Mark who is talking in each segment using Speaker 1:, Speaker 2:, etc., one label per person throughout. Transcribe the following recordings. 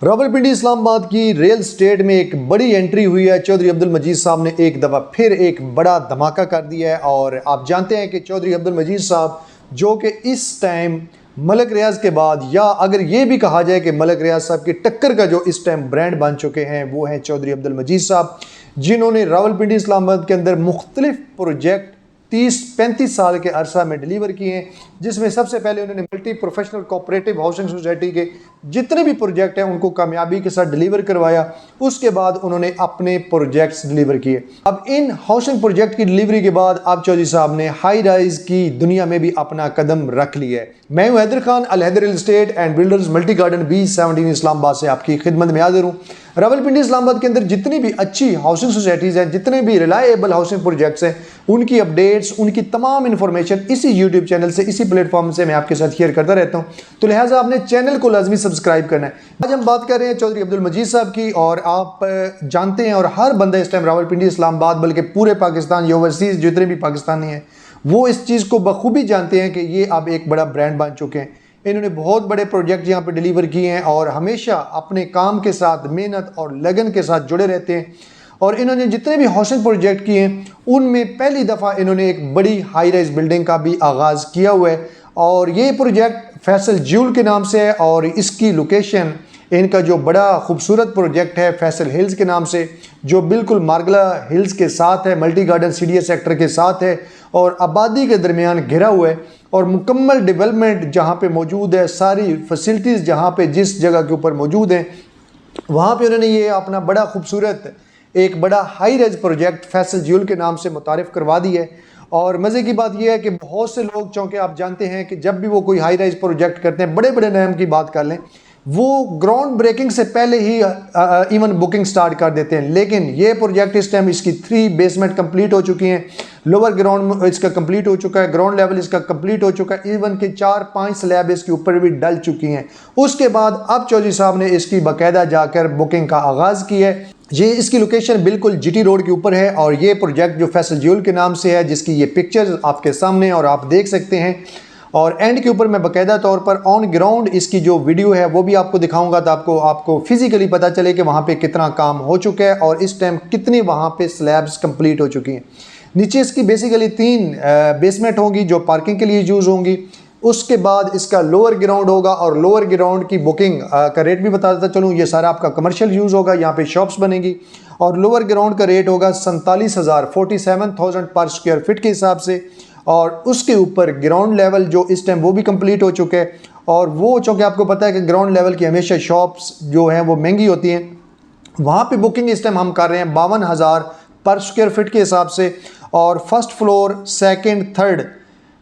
Speaker 1: रावलपिंडी इस्लामाबाद की real estate में एक बड़ी एंट्री हुई है। चौधरी अब्दुल मजीद साहब ने एक दफ़ा फिर एक बड़ा धमाका कर दिया है। और आप जानते हैं कि चौधरी अब्दुल मजीद साहब जो कि इस टाइम मलक रियाज के बाद, या अगर ये भी कहा जाए कि मलक रियाज साहब की टक्कर का जो इस टाइम ब्रांड बन चुके हैं, वो हैं चौधरी अब्दुल मजीद साहब, जिन्होंने रावलपिंडी इस्लामाबाद के अंदर मुख्तलिफ प्रोजेक्ट 30-35 साल के अरसा में डिलीवर किए हैं। जिसमें सबसे पहले उन्होंने multi professional cooperative housing society के जितने भी प्रोजेक्ट हैं उनको कामयाबी के साथ डिलीवर करवाया। उसके बाद उन्होंने अपने प्रोजेक्ट्स डिलीवर किए। अब इन हाउसिंग प्रोजेक्ट की डिलीवरी के बाद अब चौधरी साहब ने हाई राइज की दुनिया में भी अपना कदम रख लिया है। मैं हूं Haider Khan, Al Haider real estate and builders multi garden B17 Islamabad से आपकी खिदमत में हाजिर हूं। रावलपिंडी इस्लामाबाद के अंदर जितनी भी अच्छी हाउसिंग सोसाइटीज़ हैं, जितने भी रिलायबल हाउसिंग प्रोजेक्ट्स हैं, उनकी अपडेट्स, उनकी तमाम इन्फॉर्मेशन इसी यूट्यूब चैनल से, इसी प्लेटफॉर्म से मैं आपके साथ शेयर करता रहता हूं। तो लिहाजा आपने चैनल को लाजमी सब्सक्राइब करना है। आज हम बात कर रहे हैं चौधरी अब्दुल मजीद साहब की। और आप जानते हैं, और हर बंदा इस टाइम रावलपिंडी इस्लामाबाद, बल्कि पूरे पाकिस्तान या ओवरसीज़ जितने भी पाकिस्तानी हैं, वो इस चीज़ को बखूबी जानते हैं कि ये अब एक बड़ा ब्रांड बन चुके हैं। इन्होंने बहुत बड़े प्रोजेक्ट यहाँ पे डिलीवर किए हैं और हमेशा अपने काम के साथ मेहनत और लगन के साथ जुड़े रहते हैं। और इन्होंने जितने भी हाउसिंग प्रोजेक्ट किए हैं उनमें पहली दफ़ा इन्होंने एक बड़ी हाई राइज बिल्डिंग का भी आगाज़ किया हुआ है। और ये प्रोजेक्ट फैसल ज्यूल के नाम से है और इसकी लोकेशन, इनका जो बड़ा खूबसूरत प्रोजेक्ट है फैसल हिल्स के नाम से, जो बिल्कुल मार्गला हिल्स के साथ है, मल्टी गार्डन CDA सेक्टर के साथ है और आबादी के दरमियान घिरा हुआ है। और मुकम्मल डेवलपमेंट जहाँ पे मौजूद है, सारी फैसिलिटीज़ जहाँ पे जिस जगह के ऊपर मौजूद हैं, वहाँ पे उन्होंने ये अपना बड़ा खूबसूरत एक बड़ा high rise project Faisal jewel के नाम से मुतारिफ़ करवा दी है। और मज़े की बात यह है कि बहुत से लोग, चूँकि आप जानते हैं कि जब भी वो कोई हाई राइज प्रोजेक्ट करते हैं, बड़े बड़े नाम की बात कर लें, वो ग्राउंड ब्रेकिंग से पहले ही इवन बुकिंग स्टार्ट कर देते हैं। लेकिन ये प्रोजेक्ट इस टाइम इसकी 3 बेसमेंट कंप्लीट हो चुकी हैं, लोअर ग्राउंड इसका कंप्लीट हो चुका है, ग्राउंड लेवल इसका कंप्लीट हो चुका है, इवन के 4-5 स्लैब इसके ऊपर भी डल चुकी हैं। उसके बाद अब चौधरी साहब ने इसकी बाकायदा जाकर बुकिंग का आगाज़ किया है। ये इसकी लोकेशन बिल्कुल GT रोड के ऊपर है और ये प्रोजेक्ट जो फैसल ज्यूल के नाम से है, जिसकी ये पिक्चर्स आपके सामने और आप देख सकते हैं। और एंड के ऊपर मैं बाकायदा तौर पर ऑन ग्राउंड इसकी जो वीडियो है वो भी आपको दिखाऊंगा, तो आपको फिजिकली पता चले कि वहाँ पे कितना काम हो चुका है और इस टाइम कितनी वहाँ पे स्लैब्स कंप्लीट हो चुकी हैं। नीचे इसकी बेसिकली 3 बेसमेंट होंगी जो पार्किंग के लिए यूज़ होंगी। उसके बाद इसका लोअर ग्राउंड होगा और लोअर ग्राउंड की बुकिंग का रेट भी बता देता चलूँ, ये सारा आपका कमर्शियल यूज़ होगा, यहाँ पे शॉप्स बनेंगी। और लोअर ग्राउंड का रेट होगा 47,000 पर स्क्वायर फीट के हिसाब से। और उसके ऊपर ग्राउंड लेवल जो इस टाइम वो भी कंप्लीट हो चुके हैं। और वो चूँकि आपको पता है कि ग्राउंड लेवल की हमेशा शॉप्स जो हैं वो महंगी होती हैं, वहाँ पे बुकिंग इस टाइम हम कर रहे हैं 52,000 पर स्क्वायर फीट के हिसाब से। और first floor, second, third,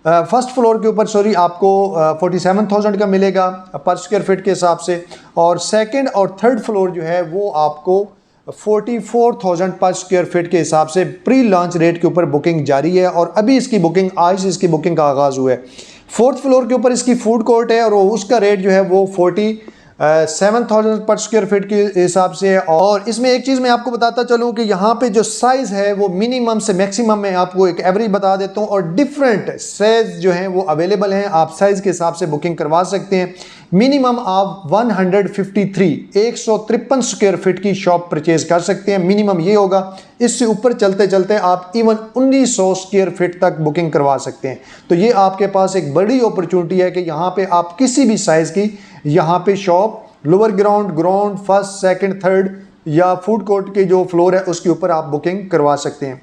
Speaker 1: first floor के ऊपर आपको 47,000 का मिलेगा पर स्क्वायर फीट के हिसाब से। और सेकंड और थर्ड फ्लोर जो है वो आपको 44,000 पर स्क्वायर फीट के हिसाब से प्री लॉन्च रेट के ऊपर बुकिंग जारी है। और अभी इसकी बुकिंग, आज से इसकी बुकिंग का आगाज़ हुआ है। फोर्थ फ्लोर के ऊपर इसकी फूड कोर्ट है और उसका रेट जो है वो 47,000 पर स्क्वायर फीट के हिसाब से है। और इसमें एक चीज़ मैं आपको बताता चलूँ कि यहाँ पे जो साइज़ है वो मिनिमम से मैक्सिमम में आपको एक एवरेज बता देता हूँ। और डिफरेंट साइज़ जो हैं वो अवेलेबल हैं, आप साइज़ के हिसाब से बुकिंग करवा सकते हैं। मिनिमम आप 153 स्क्वायर फीट की शॉप परचेज कर सकते हैं, मिनिमम ये होगा। इससे ऊपर चलते चलते आप इवन 1900 स्क्वायर फीट तक बुकिंग करवा सकते हैं। तो ये आपके पास एक बड़ी अपॉर्चुनिटी है कि यहाँ पे आप किसी भी साइज़ की यहाँ पे shop, lower ground, first, second, third या फूड कोर्ट के जो फ्लोर है उसके ऊपर आप बुकिंग करवा सकते हैं।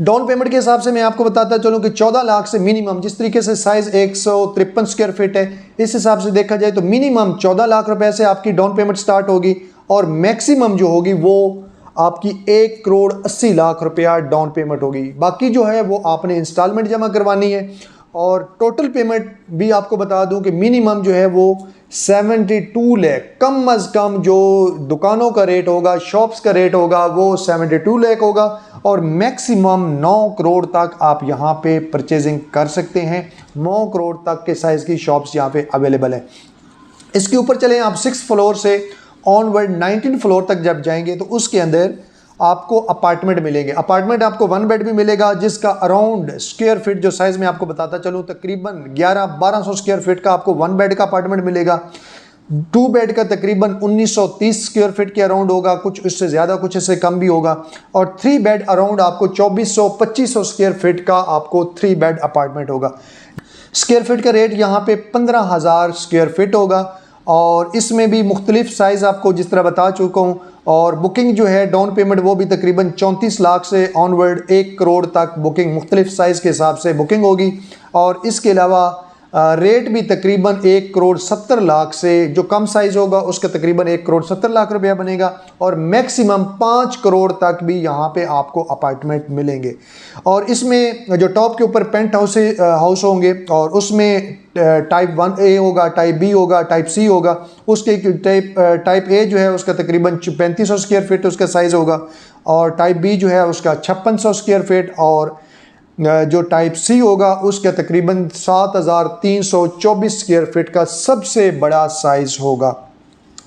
Speaker 1: डाउन पेमेंट के हिसाब से मैं आपको बताता चलूँ कि 14 लाख से मिनिमम, जिस तरीके से साइज़ 153 स्क्वायर फीट है, इस हिसाब से देखा जाए तो मिनिमम 14 लाख रुपए से आपकी डाउन पेमेंट स्टार्ट होगी। और मैक्सिमम जो होगी वो आपकी 1,80,00,000 रुपया डाउन पेमेंट होगी। बाकी जो है वो आपने इंस्टॉलमेंट जमा करवानी है। और टोटल पेमेंट भी आपको बता दूं कि मिनिमम जो है वो 72 लाख, कम अज़ कम जो दुकानों का रेट होगा, शॉप्स का रेट होगा, वो 72 लाख होगा। और मैक्सिमम 9 करोड़ तक आप यहाँ पे परचेजिंग कर सकते हैं। 9 करोड़ तक के साइज़ की शॉप्स यहाँ पे अवेलेबल है। इसके ऊपर चलें आप 6 फ्लोर से ऑनवर्ड 19 फ्लोर तक जब जाएंगे तो उसके अंदर आपको अपार्टमेंट मिलेंगे। अपार्टमेंट आपको 1 बेड भी मिलेगा, जिसका अराउंड स्क्वायर फीट जो साइज़ में आपको बताता चलूँ तकरीबन 1100-1200 स्क्वायर फीट का आपको 1 बेड का अपार्टमेंट मिलेगा। 2 बेड का तकरीबन 1930 स्क्वायर फीट के अराउंड होगा, कुछ इससे ज़्यादा कुछ इससे कम भी होगा। और 3 बेड अराउंड आपको 2400-2500 स्क्वायर फीट का आपको 3 बेड अपार्टमेंट होगा। स्क्वायर फीट का रेट यहाँ पे 15,000 स्क्वायर फीट होगा और इसमें भी मुख्तलिफ साइज़ आपको जिस तरह बता चुका हूँ। और बुकिंग जो है डाउन पेमेंट वो भी तकरीबन 34 लाख से ऑनवर्ड 1 करोड़ तक बुकिंग मुख्तलिफ साइज़ के हिसाब से बुकिंग होगी। और इसके अलावा रेट भी तकरीबन 1 करोड़ 70 लाख से, जो कम साइज़ होगा उसका तकरीबन 1 करोड़ 70 लाख रुपया बनेगा और मैक्सिमम 5 करोड़ तक भी यहाँ पे आपको अपार्टमेंट मिलेंगे। और इसमें जो टॉप के ऊपर पेंट हाउस होंगे और उसमें टाइप 1A होगा, टाइप B होगा, टाइप C होगा। उसके टाइप A जो है उसका तकरीबन 3500 स्क्वायर फीट उसका साइज़ होगा और टाइप B जो है उसका 5600 स्क्वायर फीट और जो टाइप C होगा उसका तकरीबन 7324 स्क्वायर फीट का सबसे बड़ा साइज़ होगा।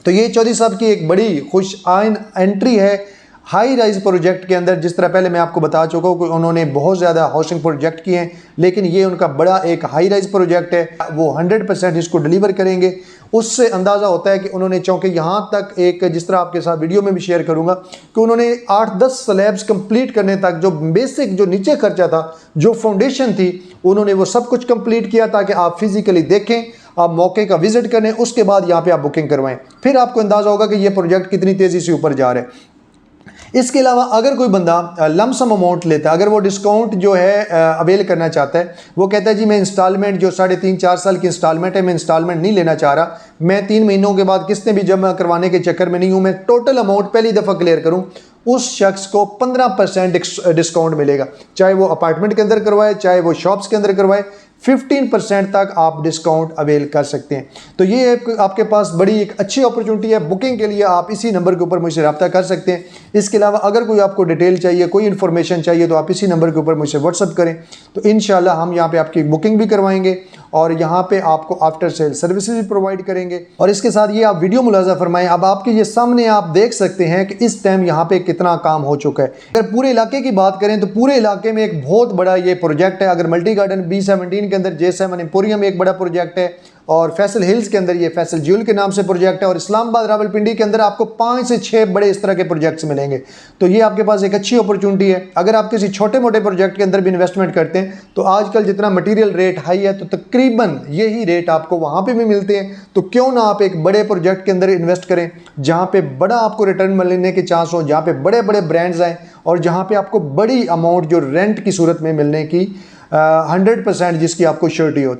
Speaker 1: तो ये चौधरी साहब की एक बड़ी खुश आइन एंट्री है हाई राइज प्रोजेक्ट के अंदर। जिस तरह पहले मैं आपको बता चुका हूँ कि उन्होंने बहुत ज़्यादा हाउसिंग प्रोजेक्ट किए हैं, लेकिन ये उनका बड़ा एक हाई राइज प्रोजेक्ट है। वो 100% इसको डिलीवर करेंगे। उससे अंदाज़ा होता है कि उन्होंने, चूँकि यहाँ तक एक, जिस तरह आपके साथ वीडियो में भी शेयर करूँगा, कि उन्होंने 8-10 स्लैब्स कंप्लीट करने तक जो बेसिक, जो नीचे खर्चा था, जो फाउंडेशन थी, उन्होंने वो सब कुछ कंप्लीट किया ताकि आप फिज़िकली देखें, आप मौके का विजिट करें, उसके बाद यहाँ पे आप बुकिंग करवाएं। फिर आपको अंदाज़ा होगा कि ये प्रोजेक्ट कितनी तेज़ी से ऊपर जा रहा है। इसके अलावा अगर कोई बंदा लमसम अमाउंट लेता है, अगर वो डिस्काउंट जो है अवेल करना चाहता है, वो कहता है जी मैं इंस्टॉलमेंट जो 3.5-4 साल की इंस्टॉलमेंट है, मैं इंस्टॉलमेंट नहीं लेना चाह रहा, मैं 3 महीनों के बाद किस्तें भी जमा करवाने के चक्कर में नहीं हूँ, मैं टोटल अमाउंट पहली दफ़ा क्लियर करूँ, उस शख्स को 15% डिस्काउंट मिलेगा। चाहे वो अपार्टमेंट के अंदर करवाए, चाहे वो शॉप्स के अंदर करवाए, 15% तक आप डिस्काउंट अवेल कर सकते हैं। तो ये आपके पास बड़ी एक अच्छी अपॉर्चुनिटी है। बुकिंग के लिए आप इसी नंबर के ऊपर मुझसे रब्ता कर सकते हैं। इसके अलावा अगर कोई आपको डिटेल चाहिए, कोई इन्फॉर्मेशन चाहिए, तो आप इसी नंबर के ऊपर मुझसे व्हाट्सअप करें, तो इंशाल्लाह हम यहाँ पे आपकी बुकिंग भी करवाएंगे और यहाँ पे आपको आफ्टर सेल सर्विसेज भी प्रोवाइड करेंगे। और इसके साथ ये आप वीडियो मुलाजा फरमाएं। अब आपके ये सामने आप देख सकते हैं कि इस टाइम यहाँ पे कितना काम हो चुका है। अगर पूरे इलाके की बात करें तो पूरे इलाके में एक बहुत बड़ा ये प्रोजेक्ट है। अगर मल्टी गार्डन B17 के अंदर J7 एम्पोरियम एक बड़ा प्रोजेक्ट है और फैसल हिल्स के अंदर ये फैसल ज्यूल के नाम से प्रोजेक्ट है और इस्लामाबाद रावलपिंडी के अंदर आपको 5 से 6 बड़े इस तरह के प्रोजेक्ट्स मिलेंगे। तो ये आपके पास एक अच्छी अपॉर्चुनिटी है। अगर आप किसी छोटे मोटे प्रोजेक्ट के अंदर भी इन्वेस्टमेंट करते हैं तो आजकल जितना मटेरियल रेट हाई है, तो तकरीबन यही रेट आपको वहाँ पे भी मिलते हैं। तो क्यों ना आप एक बड़े प्रोजेक्ट के अंदर इन्वेस्ट करें जहाँ पे बड़ा आपको रिटर्न मिलने के चांस हो, जहाँ पे बड़े बड़े ब्रांड्स आएँ और जहाँ पे आपको बड़ी अमाउंट जो रेंट की सूरत में मिलने की 100% जिसकी आपको श्योरिटी होती है।